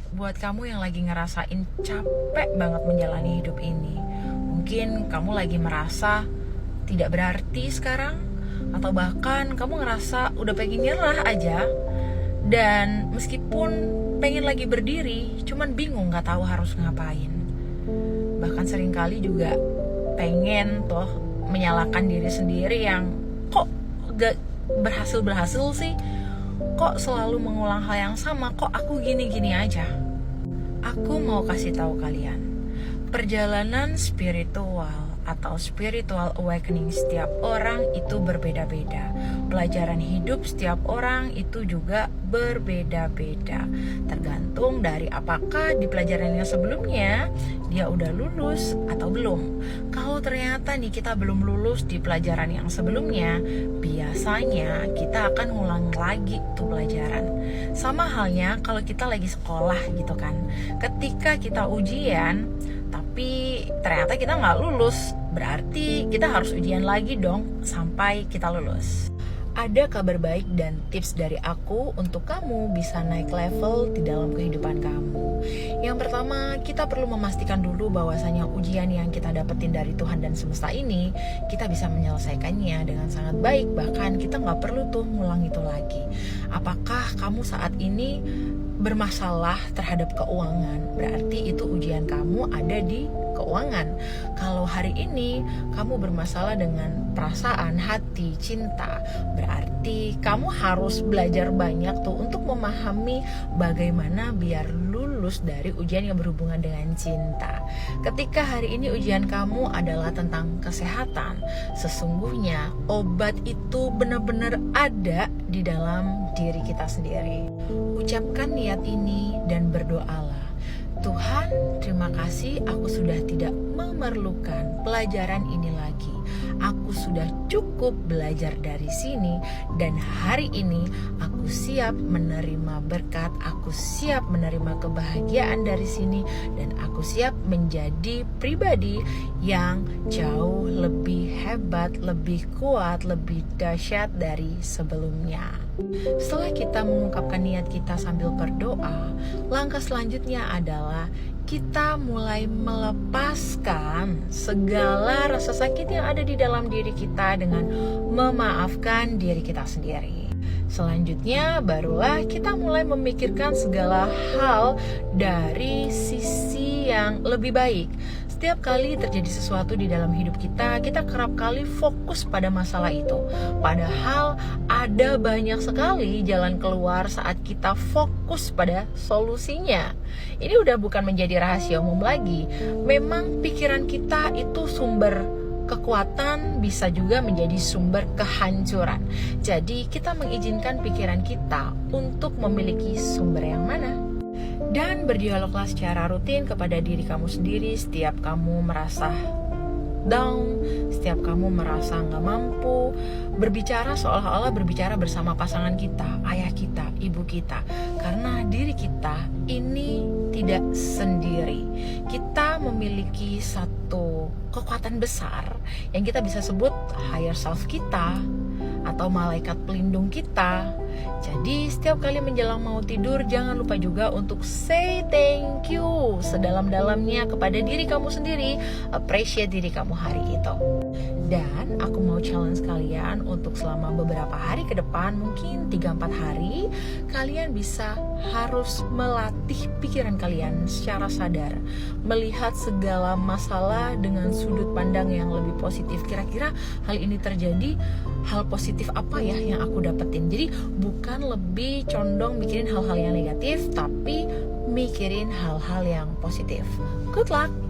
buat kamu yang lagi ngerasain capek banget menjalani hidup ini. Mungkin kamu lagi merasa tidak berarti sekarang, atau bahkan kamu ngerasa udah pengen nyerah aja. Dan meskipun pengen lagi berdiri, cuman bingung gak tahu harus ngapain. Bahkan seringkali juga pengen menyalahkan diri sendiri yang kok gak berhasil sih, kok selalu mengulang hal yang sama, kok aku gini-gini aja. Aku mau kasih tahu kalian, perjalanan spiritual atau spiritual awakening setiap orang itu berbeda-beda. Pelajaran hidup setiap orang itu juga berbeda-beda. Tergantung dari apakah di pelajaran yang sebelumnya dia udah lulus atau belum. Kalau ternyata nih kita belum lulus di pelajaran yang sebelumnya, biasanya kita akan ngulang lagi tuh pelajaran. Sama halnya kalau kita lagi sekolah gitu kan. Ketika kita ujian tapi ternyata kita nggak lulus, berarti kita harus ujian lagi dong sampai kita lulus. Ada kabar baik dan tips dari aku untuk kamu bisa naik level di dalam kehidupan kamu. Yang pertama, kita perlu memastikan dulu bahwasanya ujian yang kita dapetin dari Tuhan dan semesta ini, kita bisa menyelesaikannya dengan sangat baik. Bahkan kita nggak perlu ngulang itu lagi. Apakah kamu saat ini bermasalah terhadap keuangan? Berarti itu ujian kamu ada di keuangan. Kalau hari ini kamu bermasalah dengan perasaan, hati, cinta, berarti kamu harus belajar banyak untuk memahami bagaimana biar lulus dari ujian yang berhubungan dengan cinta. Ketika hari ini ujian kamu adalah tentang kesehatan, sesungguhnya obat itu benar-benar ada di dalam diri kita sendiri. Ucapkan niat ini dan berdoalah. Tuhan, terima kasih aku sudah tidak memerlukan pelajaran ini lagi. Aku sudah cukup belajar dari sini dan hari ini aku siap menerima berkat, aku siap menerima kebahagiaan dari sini dan aku siap menjadi pribadi yang jauh lebih hebat, lebih kuat, lebih dahsyat dari sebelumnya. Setelah kita mengungkapkan niat kita sambil berdoa, langkah selanjutnya adalah kita mulai melepaskan segala rasa sakit yang ada di dalam diri kita dengan memaafkan diri kita sendiri. Selanjutnya barulah kita mulai memikirkan segala hal dari sisi yang lebih baik. Setiap kali terjadi sesuatu di dalam hidup kita, kita kerap kali fokus pada masalah itu. Padahal ada banyak sekali jalan keluar saat kita fokus pada solusinya. Ini udah bukan menjadi rahasia umum lagi. Memang pikiran kita itu sumber kekuatan, bisa juga menjadi sumber kehancuran. Jadi kita mengizinkan pikiran kita untuk memiliki sumber yang mana? Dan berdialoglah secara rutin kepada diri kamu sendiri setiap kamu merasa down, setiap kamu merasa gak mampu. Berbicara seolah-olah berbicara bersama pasangan kita, ayah kita, ibu kita. Karena diri kita ini tidak sendiri. Kita memiliki satu kekuatan besar yang kita bisa sebut higher self kita atau malaikat pelindung kita. Jadi setiap kali menjelang mau tidur, jangan lupa juga untuk say thank you sedalam-dalamnya kepada diri kamu sendiri. Appreciate diri kamu hari itu. Dan aku mau challenge kalian untuk selama beberapa hari ke depan, mungkin 3-4 hari, kalian bisa harus melatih pikiran kalian secara sadar, melihat segala masalah dengan sudut pandang yang lebih positif. Kira-kira hal ini terjadi, hal positif apa ya yang aku dapetin? Jadi bukan lebih condong mikirin hal-hal yang negatif, tapi mikirin hal-hal yang positif. Good luck!